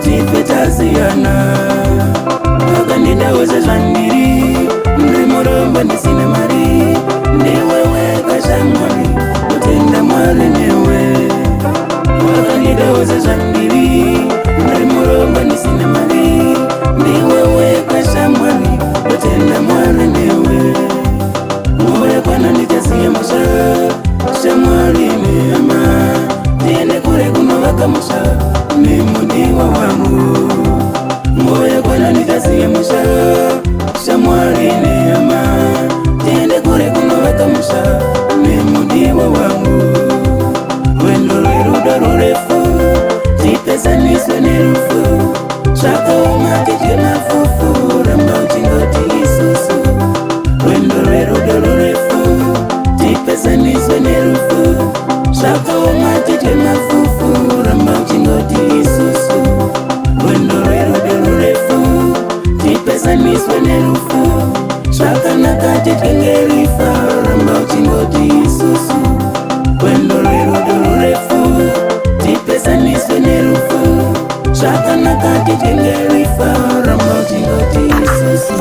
tipetaziyana akandidaweza zvandiri ndimuromba ndisina mari ndiwewe kashamwari kutenda mwari newe akandidaweza zvandiri ndimuromba ndisina mari ndiwewe kashamwari kutenda mwari newe moyo kwana nditasiya musha shamwari neama tiende kure kunovaka musha nemudiwa wangu moyo kwana nditasiya musha shamwari neama tiende kure kunovaka musha nemudiwa wangu rwendo rwerudo rurefu tipesaniswe nerufu zvakaoma tidye mafufu ramba uchingoti isusu rwendo rwerudo rurefu tipesaniswe nerufu zvakaoma tidye mafufu ramba uchingoti isusu rwendo rwerudo rurefu tipesaniswe nerufu zvakanaka tidye ngerifa ramba uchingoti isusu rwendo rwerudo rurefu tipesaniswe nerufu zvakanaka tidye ngerifa ramba uchingoti isusu